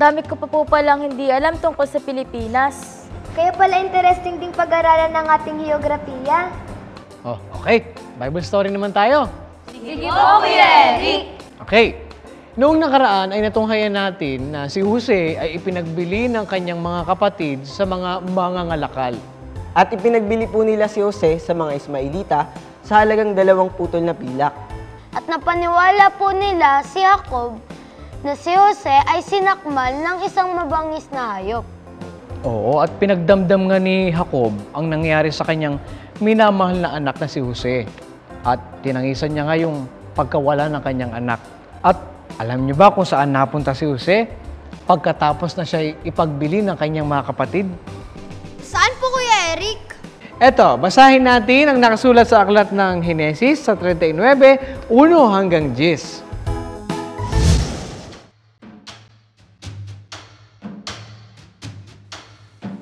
dami ko pa po palang hindi alam tungkol sa Pilipinas. Kaya pala interesting ding pag-aralan ng ating heograpiya. Oh, okay. Bible story naman tayo. Sige po, Kuya Eric! Okay. Noong nakaraan ay natunghayan natin na si Jose ay ipinagbili ng kanyang mga kapatid sa mga mangangalakal. At ipinagbili po nila si Jose sa mga Ismailita sa halagang 2 putol na pilak. At napaniwala po nila si Jacob na si Jose ay sinakmal ng isang mabangis na hayop. Oo, at pinagdamdam nga ni Jacob ang nangyari sa kanyang minamahal na anak na si Jose. At tinangisan niya nga yung pagkawala ng kanyang anak. At alam niyo ba kung saan napunta si Jose pagkatapos na siya ipagbili ng kanyang mga kapatid? Saan po, Kuya Eric? Eto, basahin natin ang nakasulat sa aklat ng Henesis sa 39, 1 hanggang 10.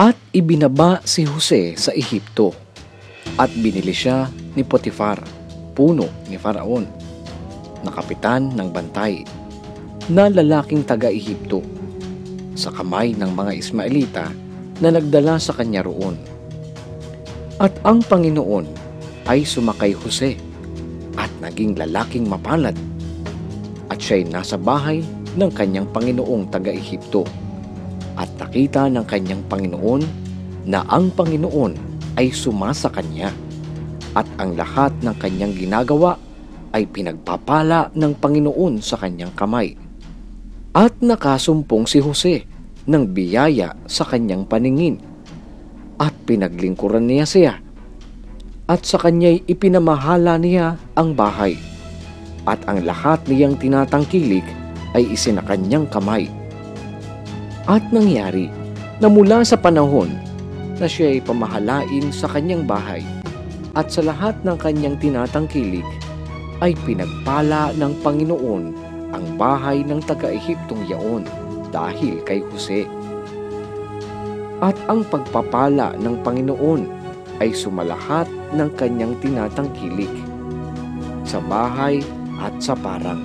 At ibinaba si Jose sa Ehipto at binili siya ni Potifar, puno ni Faraon, na kapitan ng bantay, na lalaking taga-Ehipto, sa kamay ng mga Ismailita na nagdala sa kanya roon. At ang Panginoon ay sumakay Jose at naging lalaking mapalad, at siya'y nasa bahay ng kanyang Panginoong taga-Ehipto. At nakita ng kanyang Panginoon na ang Panginoon ay sumasa kanya, at ang lahat ng kanyang ginagawa ay pinagpapala ng Panginoon sa kanyang kamay. At nakasumpong si Jose ng biyaya sa kanyang paningin, at pinaglingkuran niya siya, at sa kanya'y ipinamahala niya ang bahay, at ang lahat niyang tinatangkilik ay isinakanyang kamay. At nangyari na mula sa panahon na siya ay pamahalain sa kanyang bahay at sa lahat ng kanyang tinatangkilik, ay pinagpala ng Panginoon ang bahay ng taga-Ehiptong yaon dahil kay Jose. At ang pagpapala ng Panginoon ay sumalahat ng kanyang tinatangkilik sa bahay at sa parang.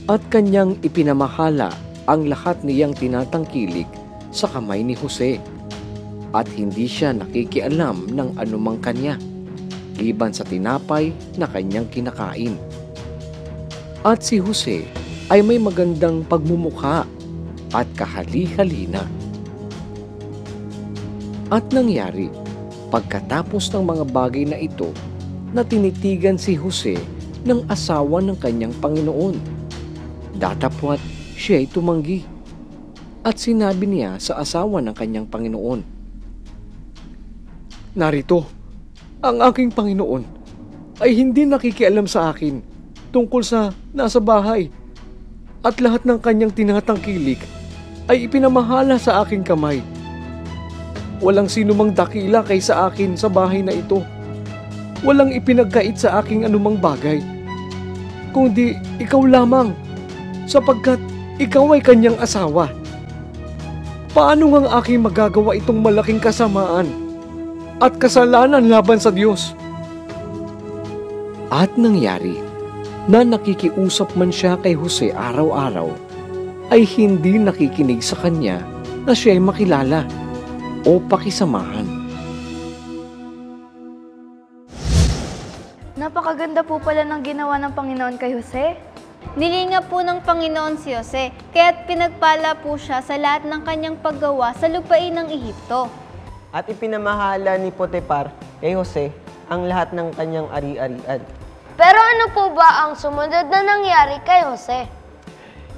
At kanyang ipinamahala ang lahat niyang tinatangkilik sa kamay ni Jose, at hindi siya nakikialam ng anumang kanya, liban sa tinapay na kanyang kinakain. At si Jose ay may magandang pagmumukha at kahali-halina. At nangyari, pagkatapos ng mga bagay na ito, na tinitigan si Jose ng asawa ng kanyang Panginoon. Datapwat siya ay tumanggi, at sinabi niya sa asawa ng kanyang Panginoon, "Narito, ang aking Panginoon ay hindi nakikialam sa akin tungkol sa nasa bahay, at lahat ng kanyang tinatangkilik ay ipinamahala sa aking kamay. Walang sinumang dakila kaysa akin sa bahay na ito. Walang ipinagkait sa aking anumang bagay, kundi ikaw lamang, sapagkat ikaw ay kanyang asawa. Paano ngang aking magagawa itong malaking kasamaan at kasalanan laban sa Diyos?" At nangyari na nakikiusap man siya kay Jose araw-araw, ay hindi nakikinig sa kanya na siya ay makilala o pakisamahan. Napakaganda po pala ng ginawa ng Panginoon kay Jose. Nilinga po ng Panginoon si Jose, kaya't pinagpala po siya sa lahat ng kanyang paggawa sa lupain ng Ehipto. At ipinamahala ni Potifar kay Jose ang lahat ng kanyang ari-arian. Pero ano po ba ang sumunod na nangyari kay Jose?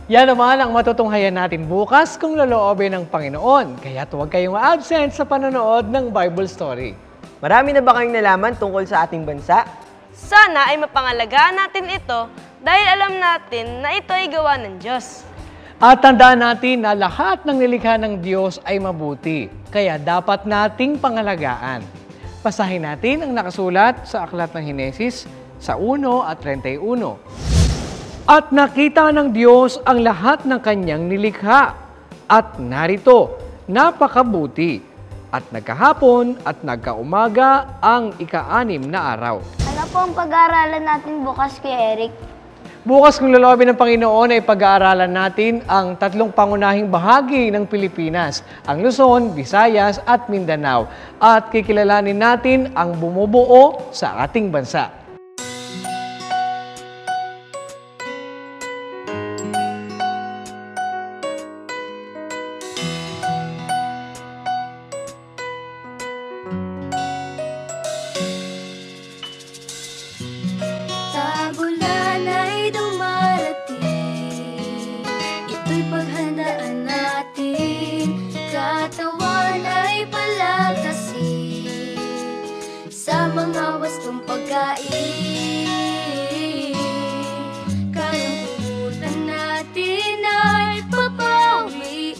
Yan naman ang matutunghayan natin bukas kung loloobin ng Panginoon. Kaya huwag kayong ma-absent sa panonood ng Bible Story. Marami na ba kayong nalaman tungkol sa ating bansa? Sana ay mapangalagaan natin ito dahil alam natin na ito ay gawa ng Diyos. At tandaan natin na lahat ng nilikha ng Diyos ay mabuti, kaya dapat nating pangalagaan. Basahin natin ang nakasulat sa aklat ng Henesis sa 1 at 31. At nakita ng Diyos ang lahat ng kanyang nilikha, at narito, napakabuti, at nagkahapon at nagkaumaga ang ika-6 na araw. Ano po ang pag-aaralan natin bukas, Kuya Eric? Bukas kung loloobin ng Panginoon ay pag-aaralan natin ang tatlong pangunahing bahagi ng Pilipinas, ang Luzon, Visayas at Mindanao. At kikilalanin natin ang bumubuo sa ating bansa. Tagulan ay dumarating, ito'y paghandaan natin. Katawan ay palakasin sa mga wastong pagkain. Kalambutan natin ay papawiin.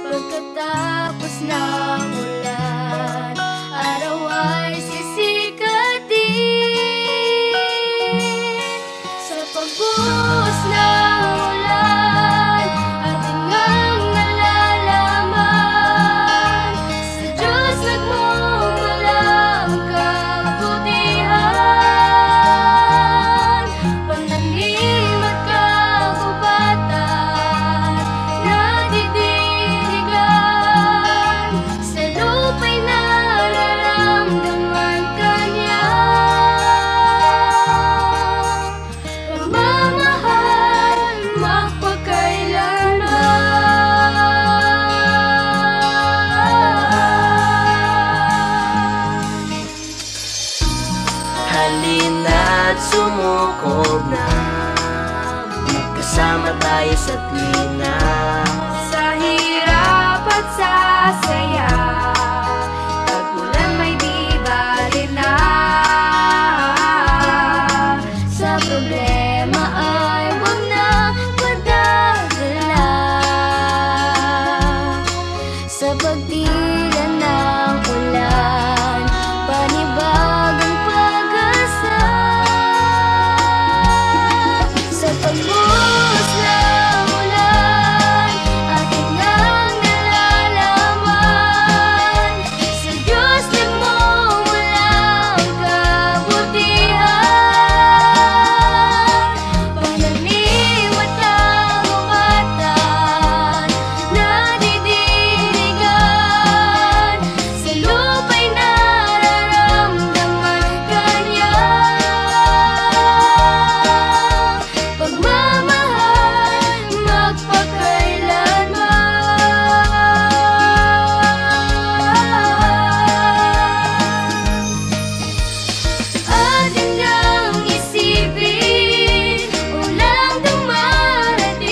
Pagkatapos ng ulan, araw ay sa pagbuhos ng ulan, ating ngang nalalaman, sa Diyos nagmumula ang kabutihan. Pananim at kagubatan, nadidiligan, sa lupa'y nararamdaman Kanya. Halina't sumukob na, magkasama tayo sa tuwina. Sa hirap at sa saya, tagulan may di bali na. Sa problema ay huwag na padadala. Sa pagtila ng ulan, panibagong pag-asa. Sa pagbuhos ng ulan, ating ngang nalalaman, sa Diyos nagmumula ang kabutihan. Pananim at kagubatan, nadidiligan, sa lupa'y nararamdaman Kanya. Pagmamahal magpakailanman. Atin ngang isipin, ulang dumarating,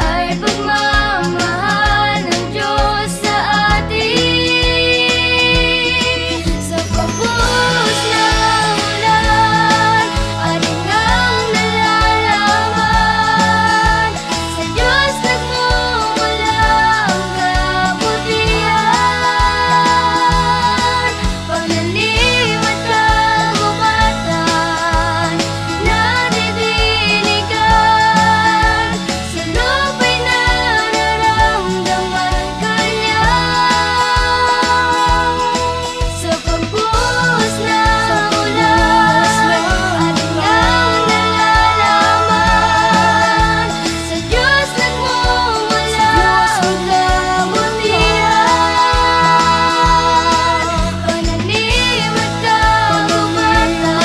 ay pagmamahal ng Diyos sa atin. Sa pagbuhos ng ulan, ating ngang nalalaman, sa Diyos nagmumula ang kabutihan. Pananim at kagubatan, nadidiligan, sa lupa'y nararamdaman Kanya. Sa pagbuhos ng ulan, ating ngang nalalaman, sa Diyos nagmumula ang kabutihan. Pananim at kagubatan,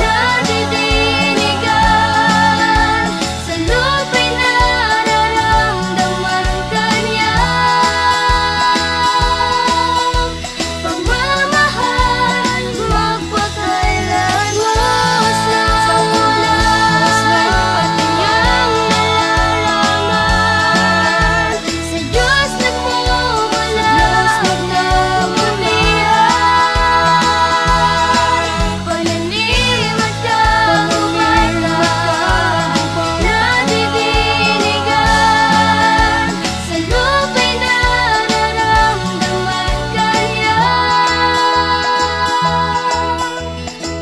nadidiligan, sa lupa'y nararamdaman Kanya. Pagmamahal magpakailanman. Sa ulan, ating ngang nalalaman, sa Diyos nagmumula ang kabutihan. Pananim at kagubatan, nadidiligan, sa lupa'y nararamdaman Kanya.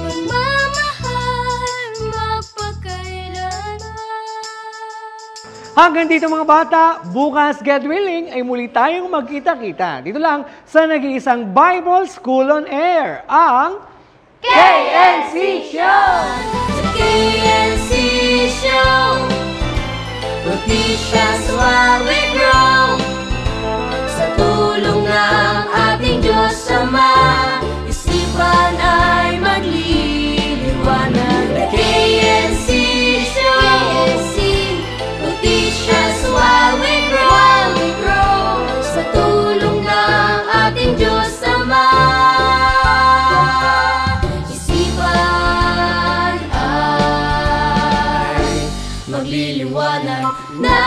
Pagmamahal magpakailanman. Hanggang dito mga bata, bukas, God willing, ay muli tayong magkita-kita. Dito lang sa nag-iisang Bible School on Air, ang KNC Show! The KNC Show! Will teach us while we grow. Sa tulong ng ating Diyos Ama, isipan ay magliliwanag. The KNC Show! Will teach us while we grow. Sa tulong ng ating Diyos Ama, isipan ay magliliwanag na.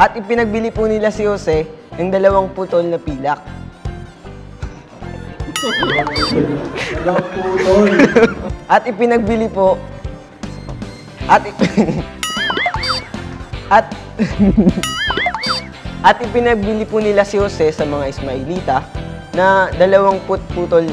At ipinagbili po nila si Jose ng 2 putol na pilak. At ipinagbili po at ipinagbili po nila si Jose sa mga Ismailita na 2 putol.